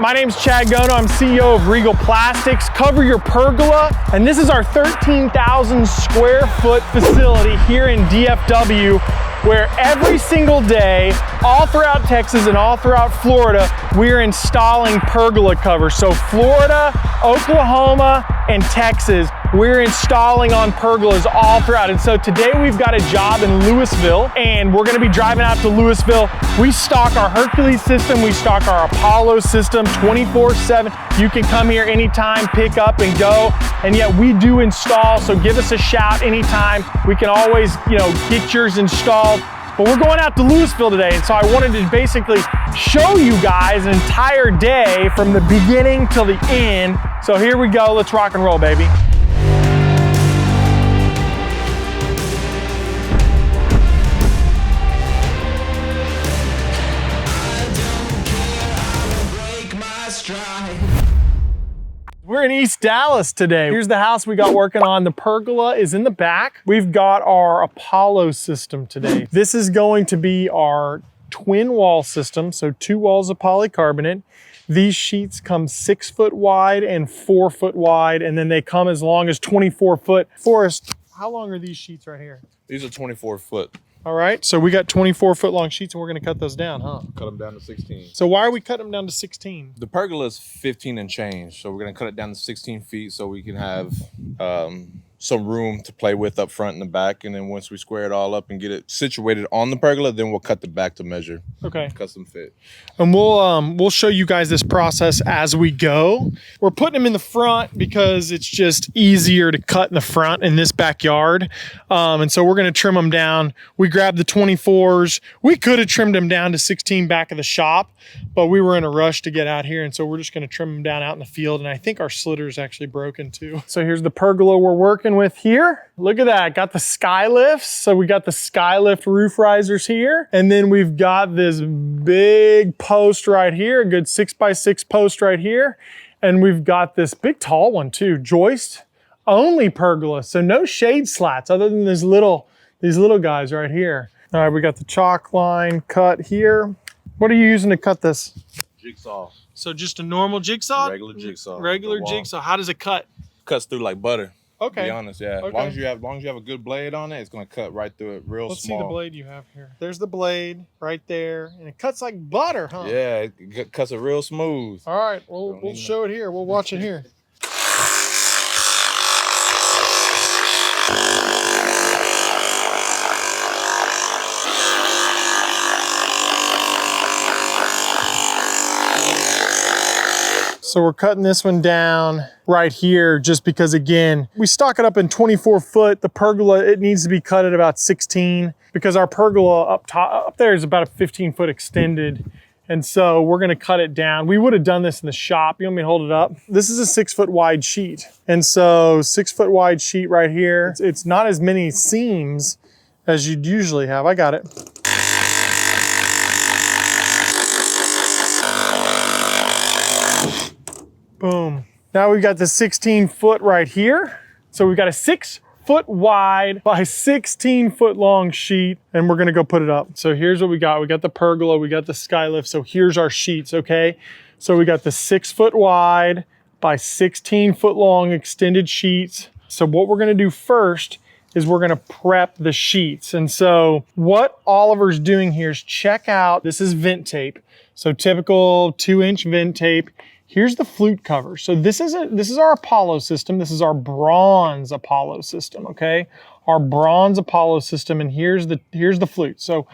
My name's Chad Gono. I'm CEO of Regal Plastics. Cover Your Pergola. And this is our 13,000 square foot facility here in DFW, where every single day, all throughout Texas and all throughout Florida, we're installing pergola covers. So Florida, Oklahoma, and Texas, we're installing on pergolas all throughout. And so today we've got a job in Louisville, and we're gonna be driving out to Louisville. We stock our Hercules system, we stock our Apollo system 24/7. You can come here anytime, pick up and go. And yet we do install, so give us a shout anytime. We can always, get yours installed. But we're going out to Louisville today, and so I wanted to basically show you guys an entire day from the beginning till the end. So here we go, let's rock and roll, baby. We're in East Dallas today. Here's the house we got working on. The pergola is in the back. We've got our Apollo system today. This is going to be our twin wall system, so 2 walls of polycarbonate. These sheets come 6 foot wide and 4 foot wide, and then they come as long as 24 foot. Forrest, how long are these sheets right here? These are 24 foot. All right, so we got 24 foot long sheets, and we're gonna cut those down, huh? Cut them down to 16. So why are we cutting them down to 16? The pergola is 15 and change, so we're gonna cut it down to 16 feet so we can have some room to play with up front and the back. And then once we square it all up and get it situated on the pergola, then we'll cut the back to measure. Okay. Custom fit. And we'll show you guys this process as we go. We're putting them in the front because it's just easier to cut in the front in this backyard. And so we're gonna trim them down. We grabbed the 24s. We could have trimmed them down to 16 back of the shop, but we were in a rush to get out here. And so we're just gonna trim them down out in the field. And I think our slitter is actually broken too. So here's the pergola we're working with here. Look at that, got the sky lifts. So we got the sky lift roof risers here. And then we've got this big post right here, a good 6x6 post right here. And we've got this big tall one too, joist only pergola. So no shade slats other than these little guys right here. All right, we got the chalk line cut here. What are you using to cut this? Jigsaw. So just a normal jigsaw? Regular jigsaw. Regular jigsaw. How does it cut? Cuts through like butter. Okay. To be honest, yeah. Okay. As long as you have a good blade on it, it's gonna cut right through it real Let's small. see the blade you have here. There's the blade right there, and it cuts like butter, huh? Yeah, it cuts it real smooth. All right, we'll show it here. We'll watch it here. So we're cutting this one down right here just because, again, we stock it up in 24 foot. The pergola, it needs to be cut at about 16 because our pergola up there is about a 15 foot extended. And so we're gonna cut it down. We would have done this in the shop. You want me to hold it up? This is a 6 foot wide sheet. And so 6 foot wide sheet right here. It's not as many seams as you'd usually have. I got it. Boom. Now we've got the 16 foot right here. So we've got a 6 foot wide by 16 foot long sheet, and we're gonna go put it up. So here's what we got. We got the pergola, we got the skylift. So here's our sheets, okay? So we got the 6 foot wide by 16 foot long extended sheets. So what we're gonna do first is we're gonna prep the sheets. And so what Oliver's doing here is check out, this is vent tape. So typical 2-inch vent tape. Here's the flute cover. So this is our Apollo system. This is our bronze Apollo system, okay? Our bronze Apollo system, and here's the flute. So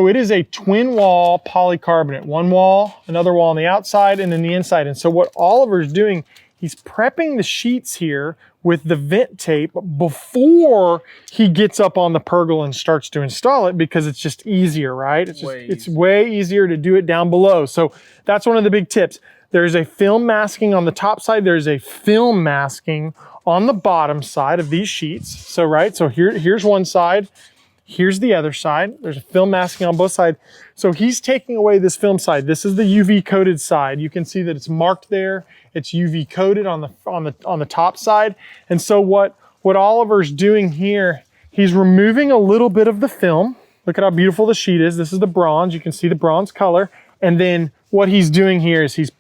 it is a twin wall polycarbonate. One wall, another wall on the outside, and then the inside. And so what Oliver's doing, he's prepping the sheets here with the vent tape before he gets up on the pergola and starts to install it, because it's just easier, right? It's way easier to do it down below. So that's one of the big tips. There's a film masking on the top side. There's a film masking on the bottom side of these sheets. So, right, so here's one side, here's the other side. There's a film masking on both sides. So he's taking away this film side. This is the UV coated side. You can see that it's marked there. It's UV coated on the top side. And so what Oliver's doing here, he's removing a little bit of the film. Look at how beautiful the sheet is. This is the bronze. You can see the bronze color. And then what he's doing here is he's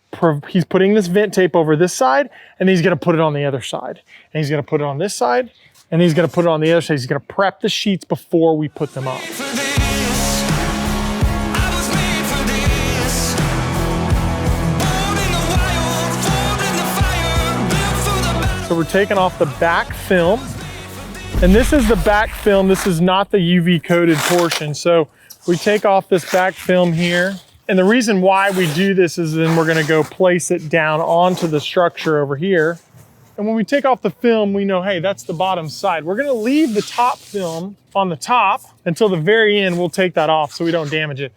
he's putting this vent tape over this side, and he's gonna put it on the other side. And he's gonna put it on this side, and he's gonna put it on the other side. He's gonna prep the sheets before we put them up. So we're taking off the back film, and this is the back film. This is not the UV coated portion. So we take off this back film here. And the reason why we do this is then we're gonna go place it down onto the structure over here. And when we take off the film, we know, hey, that's the bottom side. We're gonna leave the top film on the top until the very end. We'll take that off so we don't damage it.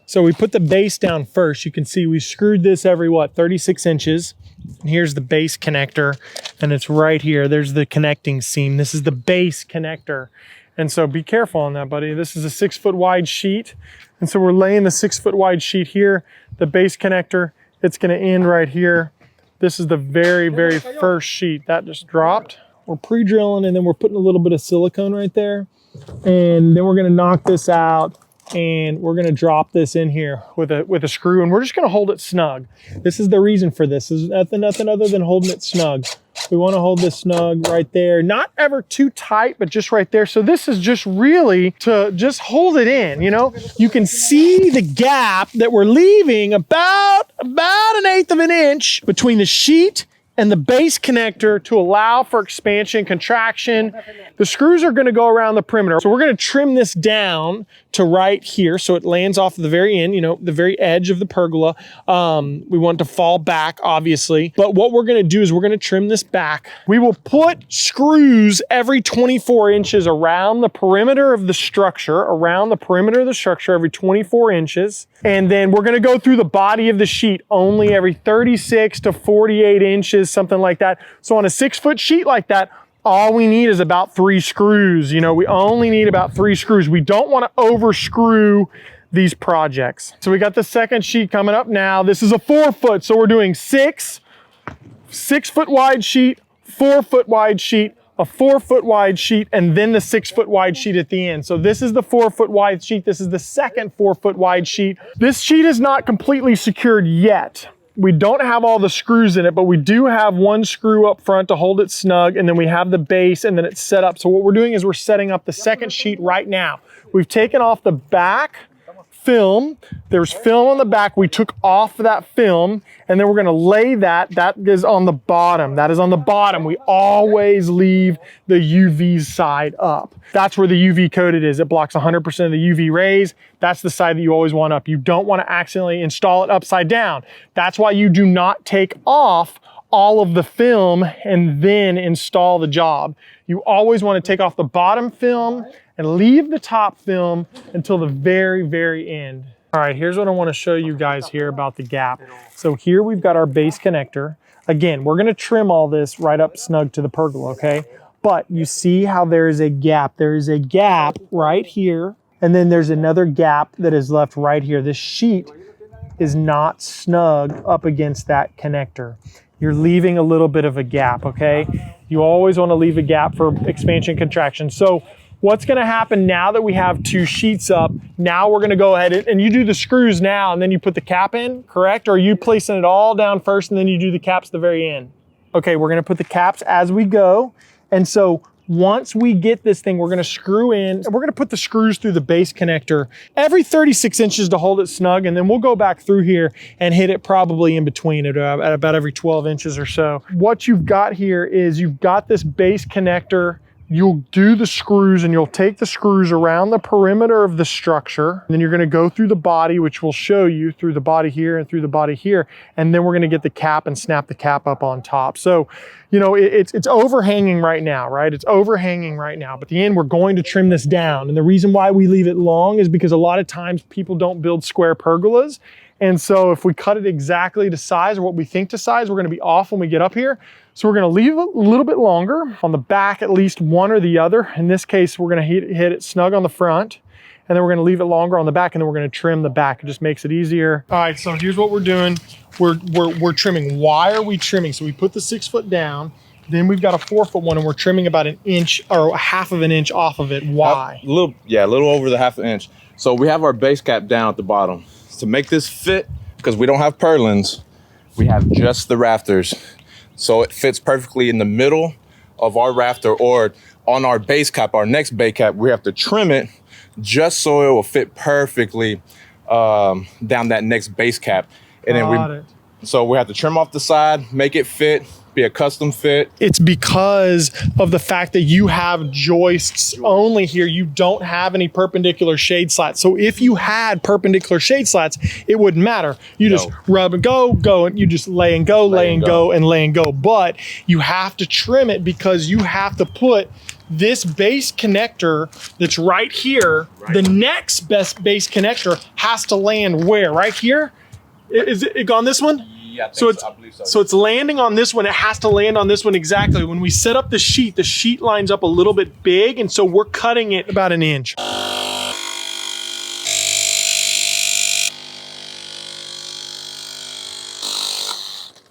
So we put the base down first. You can see we screwed this every, 36 inches. And here's the base connector, and it's right here. There's the connecting seam. This is the base connector. And so be careful on that, buddy. This is a 6 foot wide sheet. And so we're laying the 6 foot wide sheet here, the base connector, it's gonna end right here. This is the very, very first sheet. That just dropped. We're pre-drilling, and then we're putting a little bit of silicone right there. And then we're gonna knock this out, and we're gonna drop this in here with a screw, and we're just gonna hold it snug. This is the reason for this. This is nothing other than holding it snug. We wanna hold this snug right there. Not ever too tight, but just right there. So this is just really to just hold it in, you know? You can see the gap that we're leaving about 1/8 of an inch between the sheet and the base connector to allow for expansion, contraction. The screws are gonna go around the perimeter. So we're gonna trim this down to right here so it lands off the very end, you know, the very edge of the pergola. We want it to fall back, obviously. But what we're gonna do is we're gonna trim this back. We will put screws every 24 inches around the perimeter of the structure, every 24 inches. And then we're gonna go through the body of the sheet only every 36 to 48 inches, something like that. So on a 6 foot sheet like that, all we need is about 3 screws. You know, we only need about 3 screws. We don't want to over screw these projects. So we got the second sheet coming up now. This is a 4 foot. So we're doing 6 foot wide sheet, 4 foot wide sheet, a 4 foot wide sheet, and then the 6 foot wide sheet at the end. So this is the 4 foot wide sheet. This is the second 4 foot wide sheet. This sheet is not completely secured yet. We don't have all the screws in it, but we do have 1 screw up front to hold it snug, and then we have the base, and then it's set up. So what we're doing is we're setting up the second sheet right now. We've taken off the back film. There's film on the back. We took off that film, and then we're gonna lay that. That is on the bottom. That is on the bottom. We always leave the UV side up. That's where the UV coated is. It blocks 100% of the UV rays. That's the side that you always want up. You don't want to accidentally install it upside down. That's why you do not take off all of the film and then install the job. You always want to take off the bottom film and leave the top film until the very, very end. All right, here's what I want to show you guys here about the gap. So here we've got our base connector. Again, we're going to trim all this right up snug to the pergola, okay? But you see how there is a gap. There is a gap right here, and then there's another gap that is left right here. This sheet is not snug up against that connector. You're leaving a little bit of a gap, okay? You always want to leave a gap for expansion, contraction. So what's gonna happen now that we have 2 sheets up, now we're gonna go ahead and you do the screws now and then you put the cap in, correct? Or are you placing it all down first and then you do the caps at the very end? Okay, we're gonna put the caps as we go. And so once we get this thing, we're gonna screw in, and we're gonna put the screws through the base connector every 36 inches to hold it snug, and then we'll go back through here and hit it probably in between at about every 12 inches or so. What you've got here is you've got this base connector. You'll do the screws, and you'll take the screws around the perimeter of the structure. And then you're gonna go through the body, which we'll show you through the body here and through the body here. And then we're gonna get the cap and snap the cap up on top. So, you know, it's overhanging right now, right? It's overhanging right now. But at the end, we're going to trim this down. And the reason why we leave it long is because a lot of times people don't build square pergolas. And so if we cut it exactly to size or what we think to size, we're gonna be off when we get up here. So we're gonna leave it a little bit longer on the back, at least one or the other. In this case, we're gonna hit it snug on the front, and then we're gonna leave it longer on the back, and then we're gonna trim the back. It just makes it easier. All right, so here's what we're doing. We're trimming. Why are we trimming? So we put the 6 foot down, Then we've got a 4-foot one, and we're trimming about an inch or half of an inch off of it. Why? A little over the half an inch. So we have our base cap down at the bottom. To make this fit, because we don't have purlins, we have just the rafters. So it fits perfectly in the middle of our rafter, or on our base cap, our next base cap, we have to trim it just so it will fit perfectly down that next base cap. And so we have to trim off the side, make it fit, be a custom fit. It's because of the fact that you have joists only here. You don't have any perpendicular shade slats. So if you had perpendicular shade slats, it wouldn't matter. You just rub and go, and you just lay and go, lay and go. But you have to trim it because you have to put this base connector that's right here, the next best base connector has to land where? Right here? Is it on this one? Yeah, I believe so. So it's landing on this one. It has to land on this one exactly. When we set up the sheet lines up a little bit big, and so we're cutting it about an inch.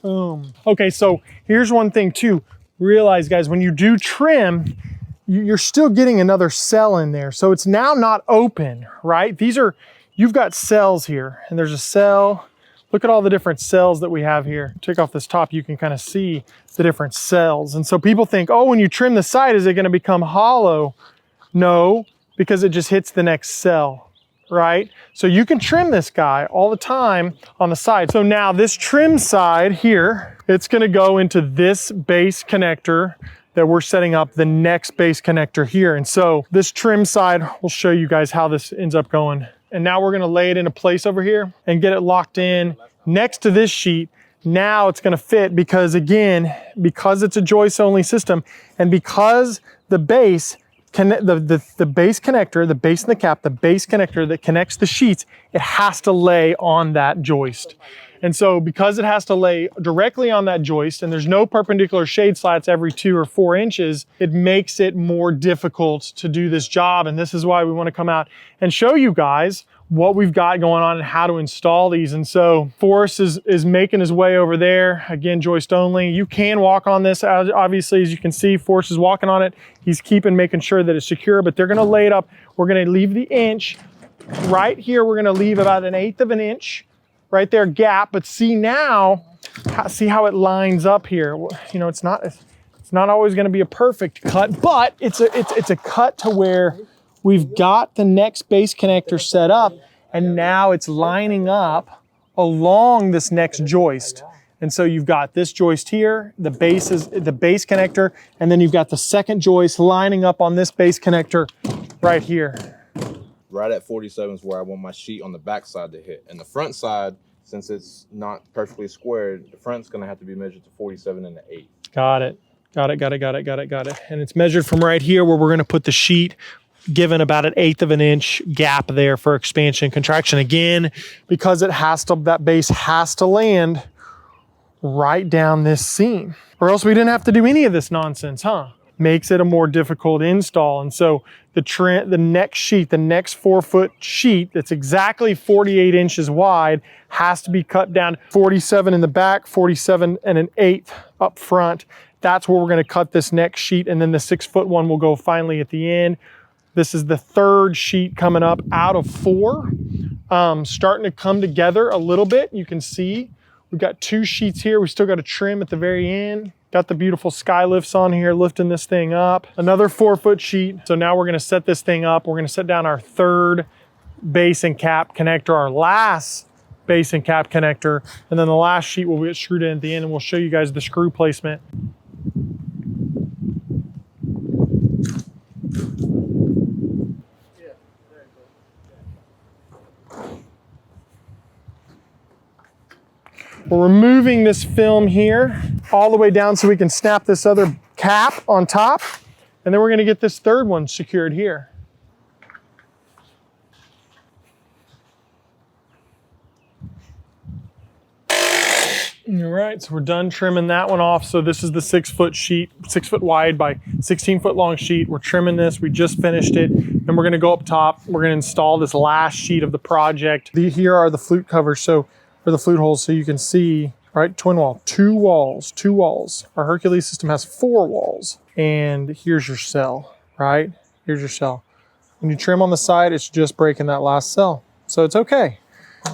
Boom. Okay, so here's one thing too. Realize, guys, when you do trim, you're still getting another cell in there. So it's now not open, right? You've got cells here, and there's a cell. Look at all the different cells that we have here. Take off this top, you can kind of see the different cells. And so people think, oh, when you trim the side, is it gonna become hollow? No, because it just hits the next cell, right? So you can trim this guy all the time on the side. So now this trim side here, it's gonna go into this base connector that we're setting up the next base connector here. And so this trim side, we'll show you guys how this ends up going. And now we're gonna lay it into place over here and get it locked in next to this sheet. Now it's gonna fit because, again, because it's a joist only system, and because the base, the base connector, the base and the cap, the base connector that connects the sheets, it has to lay on that joist. And so because it has to lay directly on that joist and there's no perpendicular shade slats every 2 or 4 inches, it makes it more difficult to do this job. And this is why we want to come out and show you guys what we've got going on and how to install these. And so Forrest is making his way over there. Again, joist only. You can walk on this. Obviously, as you can see, Forrest is walking on it. He's making sure that it's secure, but they're going to lay it up. We're going to leave the inch right here. We're going to leave about 1/8 of an inch right there gap, but see now, see how it lines up here. You know, it's not always going to be a perfect cut, but it's a cut to where we've got the next base connector set up, and now it's lining up along this next joist. And so you've got this joist here, the base connector, and then you've got the second joist lining up on this base connector right here. Right at 47 is where I want my sheet on the back side to hit. And the front side, since it's not perfectly squared, the front's gonna have to be measured to 47 and 1/8. Got it. And it's measured from right here where we're gonna put the sheet, given about 1/8 of an inch gap there for expansion and contraction. Again, because that base has to land right down this seam, or else we didn't have to do any of this nonsense, huh? Makes it a more difficult install. And so the next sheet, the next 4-foot sheet that's exactly 48 inches wide has to be cut down 47 in the back, 47 and 1/8 up front. That's where we're gonna cut this next sheet, and then the 6-foot one will go finally at the end. This is the third sheet coming up out of 4. Starting to come together a little bit. You can see we've got 2 sheets here. We still got to trim at the very end. Got the beautiful sky lifts on here, lifting this thing up. Another 4-foot sheet. So now we're gonna set this thing up. We're gonna set down our third base and cap connector, our last base and cap connector, and then the last sheet will get screwed in at the end, and we'll show you guys the screw placement. We're removing this film here all the way down so we can snap this other cap on top. And then we're gonna get this third one secured here. All right, so we're done trimming that one off. So this is the 6-foot sheet, 6-foot wide by 16-foot long sheet. We're trimming this, we just finished it. And we're gonna go up top. We're gonna install this last sheet of the project. Here are the flute covers, or the flute holes, so you can see right? Twin wall, two walls. Our Hercules system has 4 walls. And here's your cell, right? Here's your cell. When you trim on the side, it's just breaking that last cell. So it's okay.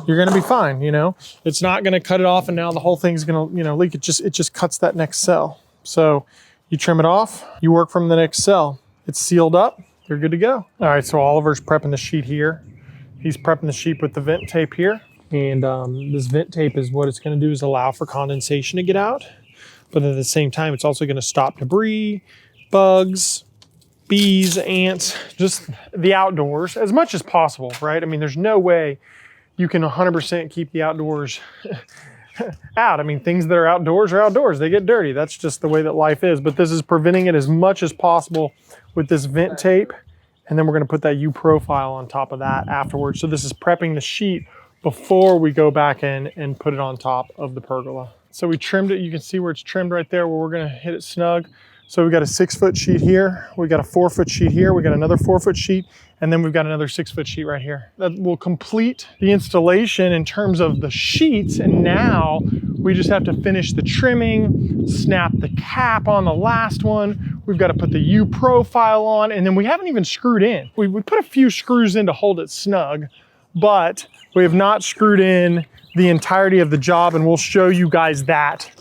You're gonna be fine, you know? It's not gonna cut it off and now the whole thing's gonna, you know, leak. It just cuts that next cell. So you trim it off, you work from the next cell. It's sealed up, you're good to go. All right, so Oliver's prepping the sheet here. He's prepping the sheet with the vent tape here. And this vent tape is what it's gonna do is allow for condensation to get out. But at the same time, it's also gonna stop debris, bugs, bees, ants, just the outdoors as much as possible, right? I mean, there's no way you can 100% keep the outdoors out. I mean, things that are outdoors are outdoors. They get dirty. That's just the way that life is. But this is preventing it as much as possible with this vent tape. And then we're gonna put that U profile on top of that afterwards. So this is prepping the sheet before we go back in and put it on top of the pergola. So we trimmed it. You can see where it's trimmed right there where we're gonna hit it snug. So we got a 6-foot sheet here. We got a 4-foot sheet here. We got another 4-foot sheet. And then we've got another 6-foot sheet right here. That will complete the installation in terms of the sheets. And now we just have to finish the trimming, snap the cap on the last one. We've got to put the U profile on, and then we haven't even screwed in. We put a few screws in to hold it snug, but we have not screwed in the entirety of the job, and we'll show you guys that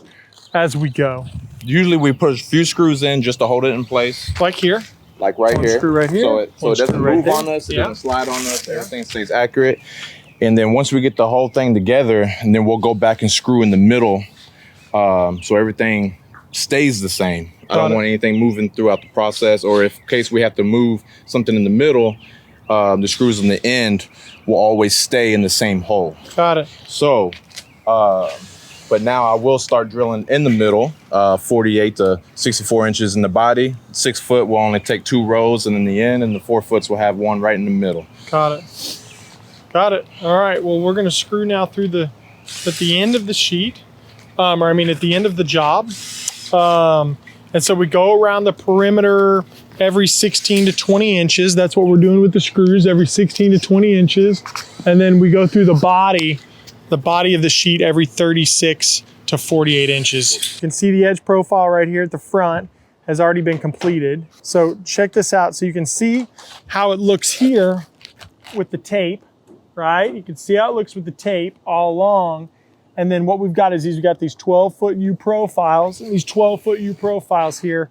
as we go. Usually we put a few screws in just to hold it in place. Like here. Like right One here. screw right here. So it doesn't move on us, it doesn't slide on us, everything stays accurate. And then once we get the whole thing together, and then we'll go back and screw in the middle so everything stays the same. I don't want anything moving throughout the process, or if in case we have to move something in the middle, the screws on the end will always stay in the same hole. Got it. So, but now I will start drilling in the middle, 48 to 64 inches in the body. 6 foot will only take 2 rows, and in the end, and the 4 foots will have 1 right in the middle. Got it. Got it. All right, well, we're gonna screw now through at the end of the sheet, at the end of the job. And so we go around the perimeter every 16 to 20 inches. That's what we're doing with the screws, every 16 to 20 inches. And then we go through the body of the sheet every 36 to 48 inches. You can see the edge profile right here at the front has already been completed. So check this out. So you can see how it looks here with the tape, right? You can see how it looks with the tape all along. And then what we've got is we've got these 12-foot U profiles, and these 12-foot U profiles here.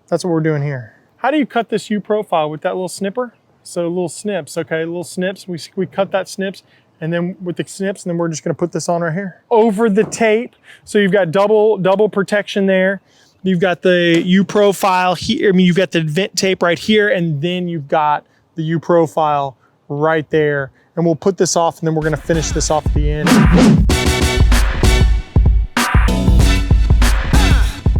That's what we're doing here. How do you cut this U profile? With that little snipper? So little snips, okay, little snips. We cut that snips, and then with the snips, and then we're just gonna put this on right here. Over the tape, so you've got double protection there. You've got the U profile here, you've got the vent tape right here, and then you've got the U profile right there. And we'll put this off, and then we're gonna finish this off at the end.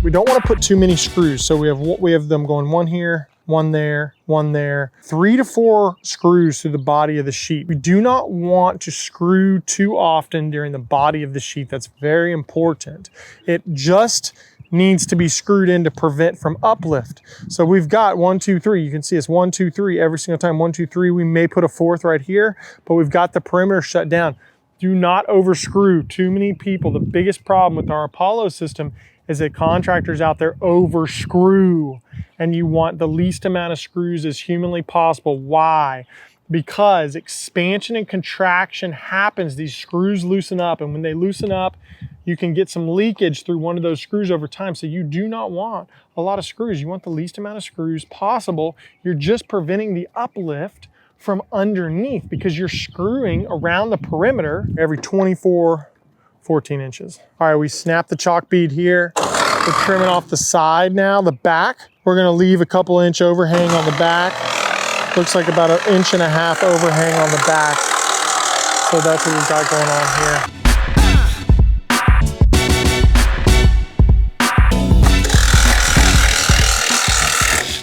We don't want to put too many screws. So we have them going 1 here, 1 there, 1 there, 3 to 4 screws through the body of the sheet. We do not want to screw too often during the body of the sheet. That's very important. It just needs to be screwed in to prevent from uplift. So we've got 1, 2, 3. You can see it's 1, 2, 3 every single time. 1, 2, 3. We may put a 4th right here, but we've got the perimeter shut down. Do not overscrew. Too many people. The biggest problem with our Apollo system is that contractors out there overscrew, and you want the least amount of screws as humanly possible. Why? Because expansion and contraction happens. These screws loosen up, and when they loosen up, you can get some leakage through one of those screws over time. So you do not want a lot of screws. You want the least amount of screws possible. You're just preventing the uplift from underneath because you're screwing around the perimeter every 14 inches. All right, we snap the chalk bead here. We're trimming off the side now, the back. We're gonna leave a couple inch overhang on the back. Looks like about 1.5 inches overhang on the back. So that's what we've got going on here.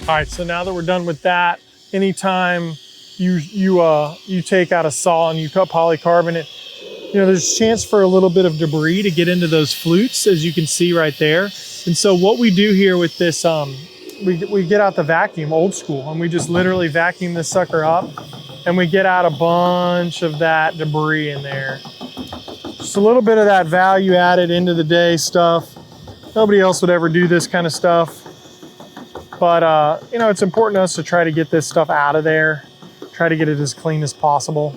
All right, so now that we're done with that, anytime you take out a saw and you cut polycarbonate, you know, there's a chance for a little bit of debris to get into those flutes, as you can see right there. And so what we do here with this, we get out the vacuum, old school, and we just literally vacuum this sucker up, and we get out a bunch of that debris in there. Just a little bit of that value added into the day stuff. Nobody else would ever do this kind of stuff. But, you know, it's important to us to try to get this stuff out of there. Try to get it as clean as possible.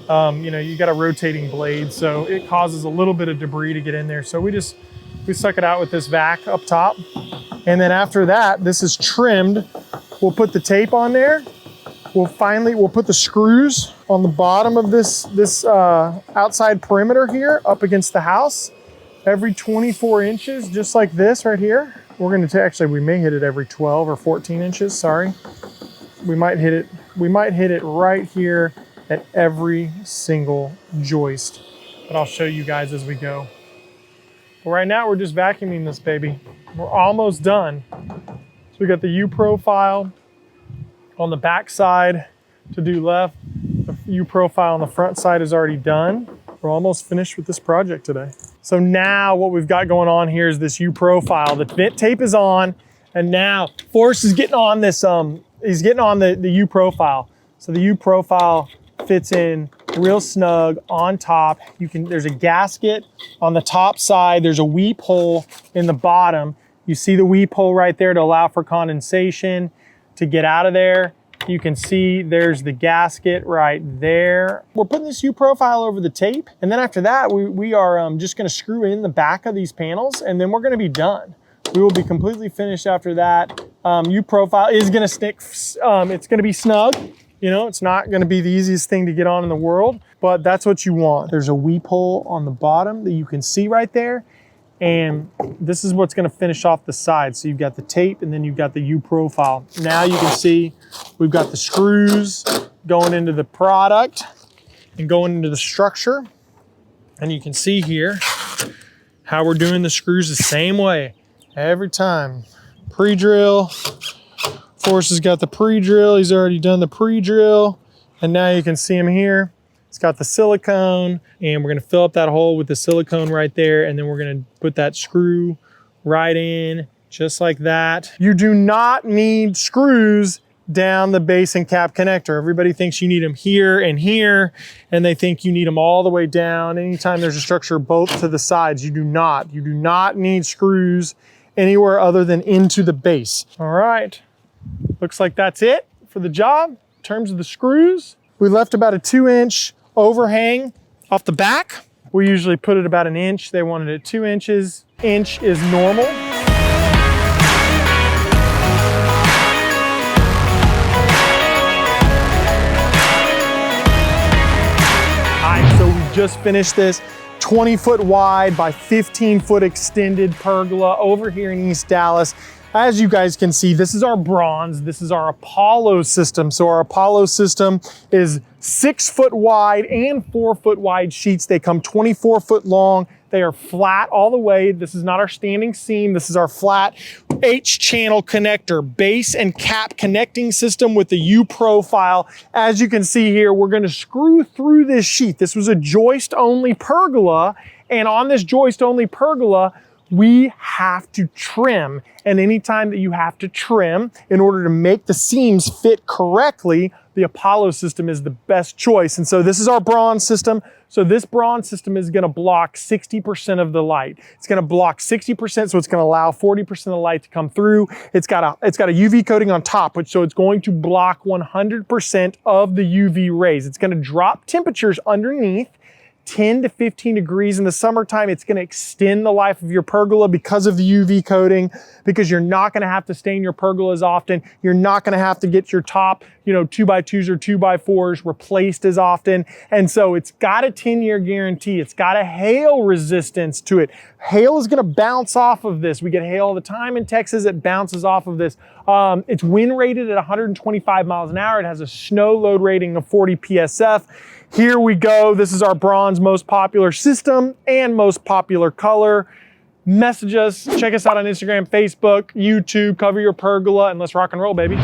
You know, you got a rotating blade, so it causes a little bit of debris to get in there. So we suck it out with this vac up top. And then after that, this is trimmed. We'll put the tape on there. We'll put the screws on the bottom of this outside perimeter here up against the house. Every 24 inches, just like this right here. We're gonna actually, we may hit it every 12 or 14 inches, sorry. We might hit it right here at every single joist. But I'll show you guys as we go. But right now we're just vacuuming this baby. We're almost done. So we got the U profile on the back side to do left. The U profile on the front side is already done. We're almost finished with this project today. So now what we've got going on here is this U profile. The vent tape is on, and now Forrest is getting on this, he's getting on the U profile. So the U profile fits in real snug on top. There's a gasket on the top side. There's a weep hole in the bottom. You see the weep hole right there to allow for condensation to get out of there. You can see there's the gasket right there. We're putting this U profile over the tape. And then after that, we are just gonna screw in the back of these panels, and then we're gonna be done. We will be completely finished after that. U profile is gonna stick, it's gonna be snug. You know, it's not gonna be the easiest thing to get on in the world, but that's what you want. There's a weep hole on the bottom that you can see right there. And this is what's gonna finish off the side. So you've got the tape and then you've got the U profile. Now you can see we've got the screws going into the product and going into the structure. And you can see here how we're doing the screws the same way every time. Pre-drill. Forrest has got the pre-drill. He's already done the pre-drill. And now you can see him here. It's got the silicone, and we're gonna fill up that hole with the silicone right there, and then we're gonna put that screw right in, just like that. You do not need screws down the base and cap connector. Everybody thinks you need them here, and they think you need them all the way down. Anytime there's a structure both to the sides, you do not. You do not need screws anywhere other than into the base. All right, looks like that's it for the job. In terms of the screws, we left about a 2-inch overhang off the back. We usually put it about 1 inch. They wanted it 2 inches. Inch is normal. All right, so we just finished this 20-foot wide by 15-foot extended pergola over here in East Dallas. As you guys can see, this is our bronze. This is our Apollo system. So our Apollo system is 6 foot wide and 4 foot wide sheets. They come 24 foot long. They are flat all the way. This is not our standing seam. This is our flat H-channel connector, base and cap connecting system with the U profile. As you can see here, we're gonna screw through this sheet. This was a joist-only pergola, and on this joist-only pergola, we have to trim. And anytime that you have to trim in order to make the seams fit correctly, the Apollo system is the best choice. And so this is our bronze system. So this bronze system is gonna block 60% of the light. It's gonna block 60%, so it's gonna allow 40% of the light to come through. It's got a UV coating on top, so it's going to block 100% of the UV rays. It's gonna drop temperatures underneath 10 to 15 degrees in the summertime. It's gonna extend the life of your pergola because of the UV coating, because you're not gonna have to stain your pergola as often. You're not gonna have to get your top, 2x2s or 2x4s replaced as often. And so it's got a 10-year guarantee. It's got a hail resistance to it. Hail is gonna bounce off of this. We get hail all the time in Texas. It bounces off of this. It's wind rated at 125 miles an hour. It has a snow load rating of 40 PSF. Here we go. This is our bronze most popular system and most popular color. Message us, check us out on Instagram, Facebook, YouTube, cover your pergola, and let's rock and roll, baby.